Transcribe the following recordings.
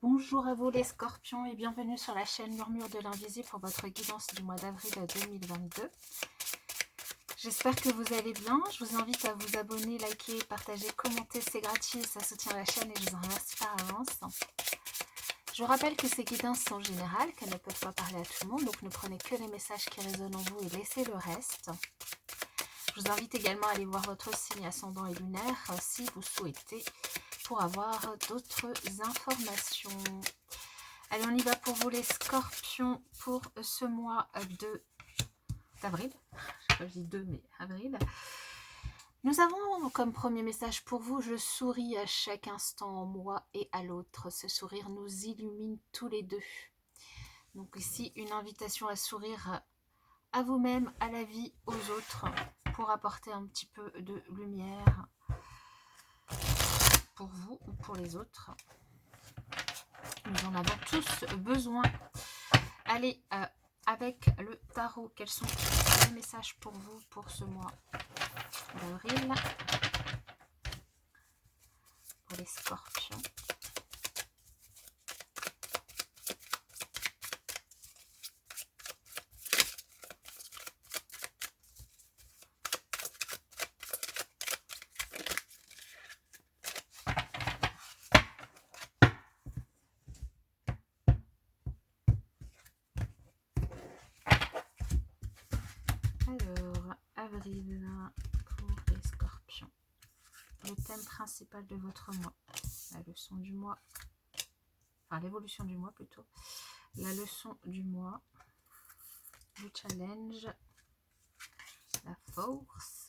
Bonjour à vous les scorpions et bienvenue sur la chaîne Murmure de l'Invisible pour votre guidance du mois d'avril 2022. J'espère que vous allez bien. Je vous invite à vous abonner, liker, partager, commenter, c'est gratuit, ça soutient la chaîne et je vous en remercie par avance. Je vous rappelle que ces guidances sont générales, qu'elles ne peuvent pas parler à tout le monde, donc ne prenez que les messages qui résonnent en vous et laissez le reste. Je vous invite également à aller voir votre signe ascendant et lunaire si vous souhaitez pour avoir d'autres informations. Allez, on y va pour vous les scorpions pour ce mois d'avril. Je dis 2, mais avril. Nous avons comme premier message pour vous: je souris à chaque instant en moi et à l'autre. Ce sourire nous illumine tous les deux. Donc ici, une invitation à sourire à vous-même, à la vie, aux autres, pour apporter un petit peu de lumière pour vous ou pour les autres. Nous en avons tous besoin. Allez, avec le tarot, quels sont les messages pour vous pour ce mois d'avril pour les scorpions? Alors, avril pour les scorpions. Le thème principal de votre mois, la leçon du mois, enfin l'évolution du mois plutôt, la leçon du mois, le challenge, la force,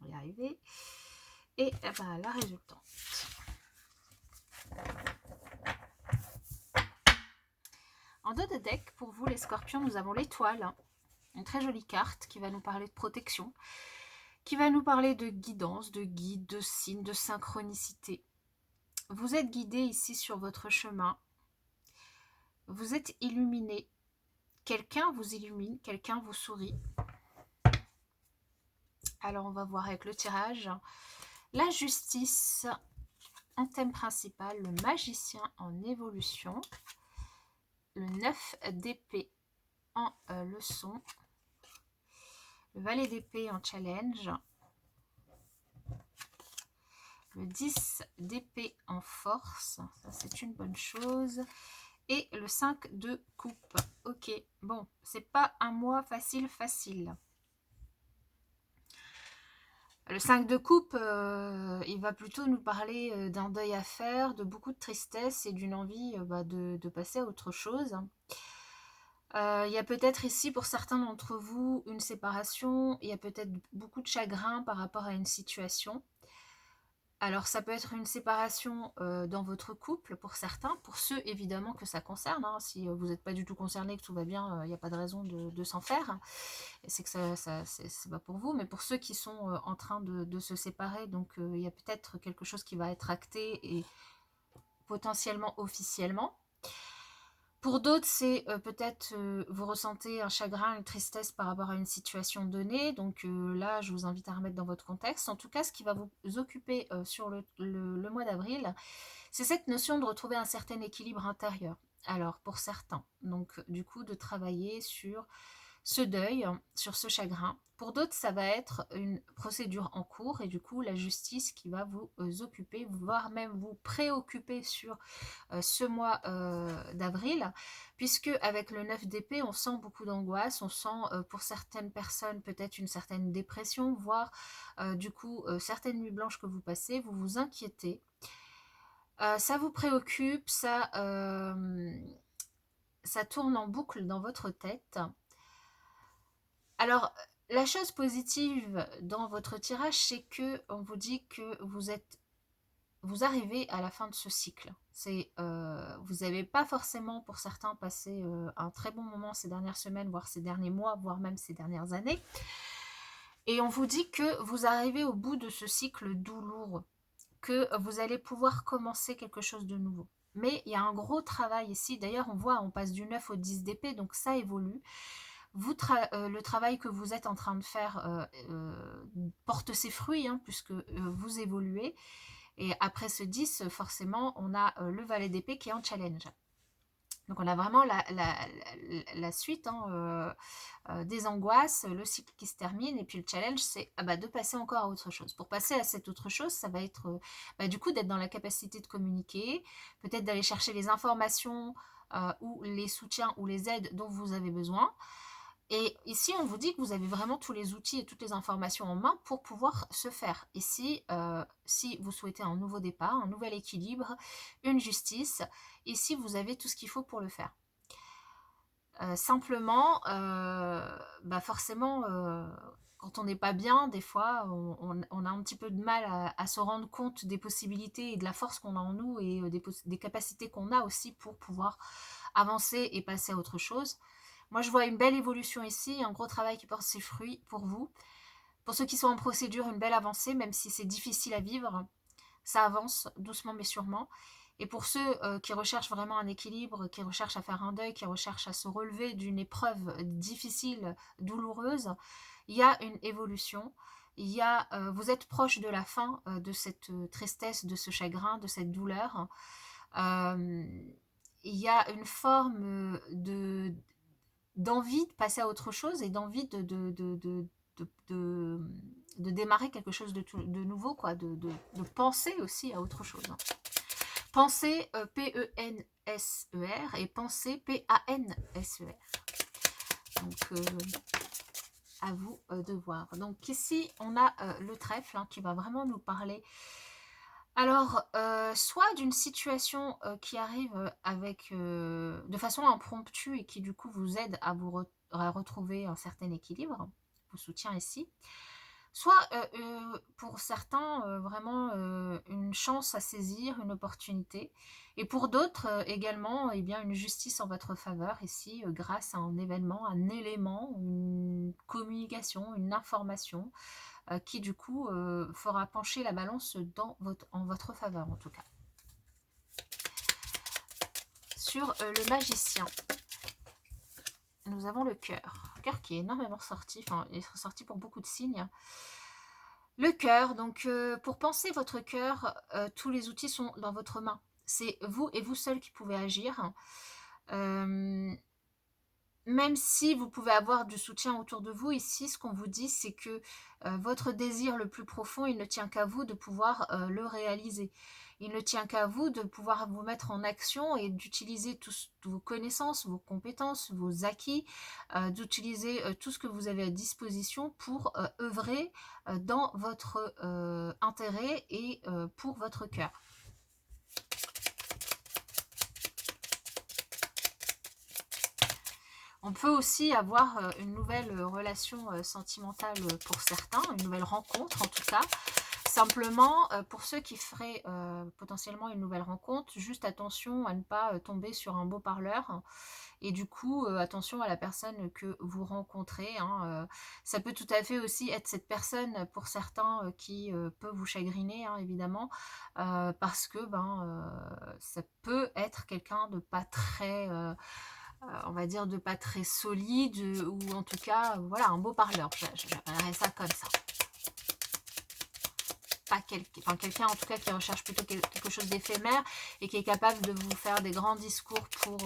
on va y arriver, et la résultante. En dos de deck, pour vous les scorpions, nous avons l'étoile, une très jolie carte qui va nous parler de protection, qui va nous parler de guidance, de guide, de signe, de synchronicité. Vous êtes guidé ici sur votre chemin, vous êtes illuminé, quelqu'un vous illumine, quelqu'un vous sourit. Alors on va voir avec le tirage. La justice en thème principal, le magicien en évolution, le 9 d'épée en leçon, le valet d'épée en challenge, le 10 d'épée en force, ça c'est une bonne chose, et le 5 de coupe. Ok, bon, c'est pas un mois facile. Le 5 de coupe, il va plutôt nous parler d'un deuil à faire, de beaucoup de tristesse et d'une envie de passer à autre chose. Il y a peut-être ici pour certains d'entre vous une séparation, il y a peut-être beaucoup de chagrin par rapport à une situation. Alors ça peut être une séparation dans votre couple pour certains, pour ceux évidemment que ça concerne, hein. Si vous n'êtes pas du tout concerné, que tout va bien, il n'y a pas de raison de s'en faire, et c'est que c'est pas pour vous, mais pour ceux qui sont en train de se séparer, donc il y a peut-être quelque chose qui va être acté et potentiellement officiellement. Pour d'autres, c'est peut-être vous ressentez un chagrin, une tristesse par rapport à une situation donnée. Donc là, je vous invite à remettre dans votre contexte. En tout cas, ce qui va vous occuper sur le mois d'avril, c'est cette notion de retrouver un certain équilibre intérieur. Alors, pour certains, donc du coup, de travailler sur ce deuil, sur ce chagrin. Pour d'autres, ça va être une procédure en cours et du coup, la justice qui va vous occuper, voire même vous préoccuper sur ce mois d'avril, puisque avec le 9 d'épée, on sent beaucoup d'angoisse, on sent pour certaines personnes peut-être une certaine dépression, voire du coup certaines nuits blanches que vous passez, vous vous inquiétez. Ça vous préoccupe, ça tourne en boucle dans votre tête. Alors, la chose positive dans votre tirage, c'est que on vous dit que vous arrivez à la fin de ce cycle. Vous n'avez pas forcément, pour certains, passé un très bon moment ces dernières semaines, voire ces derniers mois, voire même ces dernières années. Et on vous dit que vous arrivez au bout de ce cycle douloureux, que vous allez pouvoir commencer quelque chose de nouveau. Mais il y a un gros travail ici. D'ailleurs, on passe du 9 au 10 d'épée, donc ça évolue. Le travail que vous êtes en train de faire porte ses fruits, hein, puisque vous évoluez. Et après ce 10, forcément, on a le valet d'épée qui est en challenge. Donc on a vraiment la suite des angoisses, le cycle qui se termine, et puis le challenge, c'est de passer encore à autre chose. Pour passer à cette autre chose, ça va être du coup d'être dans la capacité de communiquer, peut-être d'aller chercher les informations ou les soutiens ou les aides dont vous avez besoin. Et ici, on vous dit que vous avez vraiment tous les outils et toutes les informations en main pour pouvoir se faire. Ici, si vous souhaitez un nouveau départ, un nouvel équilibre, une justice, ici, vous avez tout ce qu'il faut pour le faire. Simplement, forcément, quand on n'est pas bien, des fois, on a un petit peu de mal à se rendre compte des possibilités et de la force qu'on a en nous et des capacités qu'on a aussi pour pouvoir avancer et passer à autre chose. Moi, je vois une belle évolution ici, un gros travail qui porte ses fruits pour vous. Pour ceux qui sont en procédure, une belle avancée, même si c'est difficile à vivre. Ça avance doucement mais sûrement. Et pour ceux qui recherchent vraiment un équilibre, qui recherchent à faire un deuil, qui recherchent à se relever d'une épreuve difficile, douloureuse, il y a une évolution. Vous êtes proche de la fin de cette tristesse, de ce chagrin, de cette douleur. Il y a une forme d'envie de passer à autre chose et d'envie de démarrer quelque chose de nouveau, quoi, de penser aussi à autre chose. Penser, P-E-N-S-E-R, et penser, P-A-N-S-E-R. Donc, à vous de voir. Donc ici, on a le trèfle qui va vraiment nous parler. Alors, soit d'une situation qui arrive de façon impromptue et qui du coup vous aide à à retrouver un certain équilibre, vous soutient ici, soit pour certains vraiment une chance à saisir, une opportunité, et pour d'autres également une justice en votre faveur ici grâce à un événement, un élément, une communication, une information qui du coup fera pencher la balance en votre faveur en tout cas. Sur le magicien, nous avons le cœur qui est énormément ressorti, il est ressorti pour beaucoup de signes. Le cœur, donc pour penser votre cœur, tous les outils sont dans votre main. C'est vous et vous seul qui pouvez agir. Même si vous pouvez avoir du soutien autour de vous, ici, ce qu'on vous dit, c'est que votre désir le plus profond, il ne tient qu'à vous de pouvoir le réaliser. Il ne tient qu'à vous de pouvoir vous mettre en action et d'utiliser toutes vos connaissances, vos compétences, vos acquis, d'utiliser tout ce que vous avez à disposition pour œuvrer dans votre intérêt et pour votre cœur. On peut aussi avoir une nouvelle relation sentimentale pour certains, une nouvelle rencontre en tout cas. Simplement, pour ceux qui feraient potentiellement une nouvelle rencontre, juste attention à ne pas tomber sur un beau parleur. Et du coup, attention à la personne que vous rencontrez. Ça peut tout à fait aussi être cette personne pour certains qui peut vous chagriner, évidemment, parce que ça peut être quelqu'un de pas très... on va dire de pas très solide, ou en tout cas, voilà, un beau parleur, j'appellerais ça comme ça. Pas quelqu'un en tout cas qui recherche plutôt quelque chose d'éphémère et qui est capable de vous faire des grands discours pour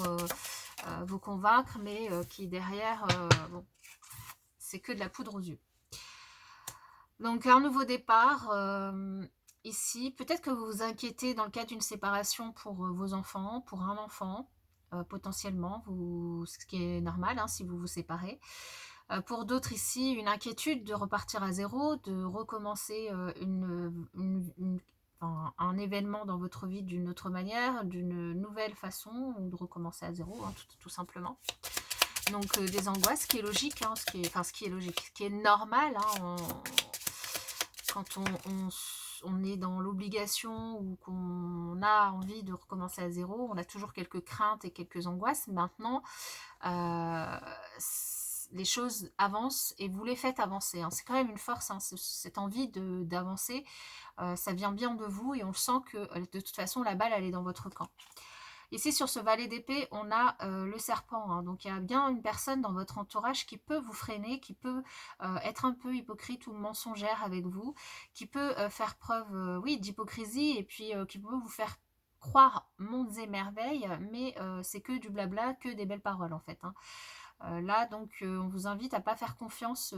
vous convaincre, mais qui derrière, bon, c'est que de la poudre aux yeux. Donc un nouveau départ, ici, peut-être que vous vous inquiétez dans le cas d'une séparation pour vos enfants, pour un enfant, potentiellement, ce qui est normal si vous vous séparez. Pour d'autres ici, une inquiétude de repartir à zéro, de recommencer un événement dans votre vie d'une autre manière, d'une nouvelle façon, ou de recommencer à zéro, tout simplement. Donc des angoisses, ce qui est logique, ce qui est normal, quand on est dans l'obligation ou qu'on a envie de recommencer à zéro, on a toujours quelques craintes et quelques angoisses. Maintenant, les choses avancent et vous les faites avancer. C'est quand même une force, cette envie d'avancer, ça vient bien de vous et on sent que de toute façon la balle elle est dans votre camp. Ici, sur ce valet d'épée, on a le serpent. Hein. Donc, il y a bien une personne dans votre entourage qui peut vous freiner, qui peut être un peu hypocrite ou mensongère avec vous, qui peut faire preuve, oui, d'hypocrisie et puis qui peut vous faire croire mondes et merveilles, mais c'est que du blabla, que des belles paroles en fait. Hein. Là, donc, on vous invite à ne pas faire confiance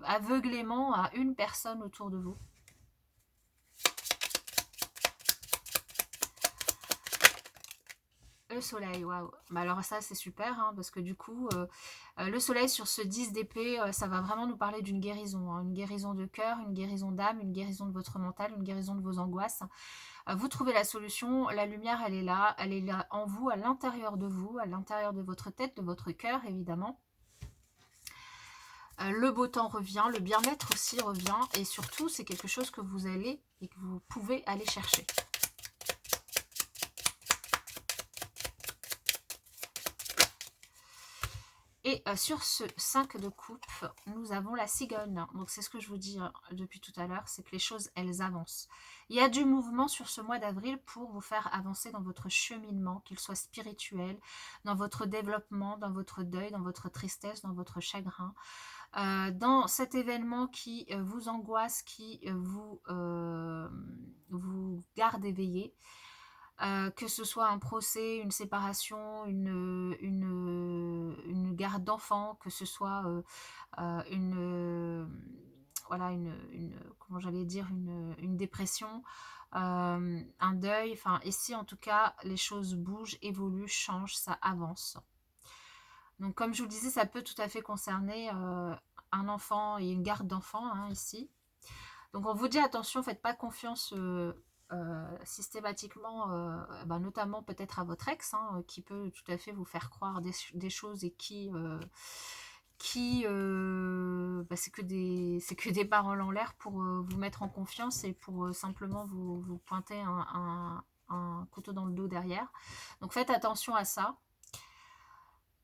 aveuglément à une personne autour de vous. Le soleil, waouh. Bah alors ça, c'est super, hein, parce que du coup, le soleil sur ce 10 d'épée, ça va vraiment nous parler d'une guérison. Hein, une guérison de cœur, une guérison d'âme, une guérison de votre mental, une guérison de vos angoisses. Vous trouvez la solution, la lumière, elle est là en vous, à l'intérieur de votre tête, de votre cœur, évidemment. Le beau temps revient, le bien-être aussi revient, et surtout, c'est quelque chose que vous allez et que vous pouvez aller chercher. Et sur ce 5 de coupe, nous avons la cigogne. Donc c'est ce que je vous dis depuis tout à l'heure, c'est que les choses, elles avancent. Il y a du mouvement sur ce mois d'avril pour vous faire avancer dans votre cheminement, qu'il soit spirituel, dans votre développement, dans votre deuil, dans votre tristesse, dans votre chagrin. Dans cet événement qui vous angoisse, qui vous garde éveillé. Que ce soit un procès, une séparation, une garde d'enfant, que ce soit voilà, comment j'allais dire, une dépression, un deuil. Enfin, ici, en tout cas, les choses bougent, évoluent, changent, ça avance. Donc, comme je vous le disais, ça peut tout à fait concerner un enfant et une garde d'enfant, hein, ici. Donc, on vous dit attention, faites pas confiance systématiquement, notamment peut-être à votre ex, hein, qui peut tout à fait vous faire croire des choses et c'est que des paroles en l'air pour vous mettre en confiance et pour simplement vous pointer un couteau dans le dos derrière. Donc faites attention à ça.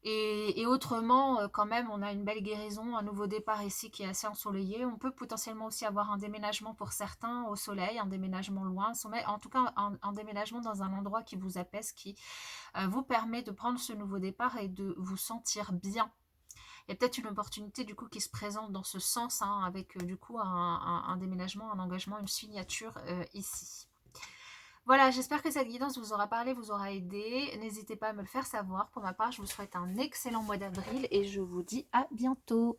Et autrement, quand même, on a une belle guérison, un nouveau départ ici qui est assez ensoleillé. On peut potentiellement aussi avoir un déménagement pour certains au soleil, un déménagement loin, en tout cas un déménagement dans un endroit qui vous apaise, qui vous permet de prendre ce nouveau départ et de vous sentir bien. Il y a peut-être une opportunité du coup qui se présente dans ce sens, hein, avec du coup un déménagement, un engagement, une signature ici. Voilà, j'espère que cette guidance vous aura parlé, vous aura aidé. N'hésitez pas à me le faire savoir. Pour ma part, je vous souhaite un excellent mois d'avril et je vous dis à bientôt.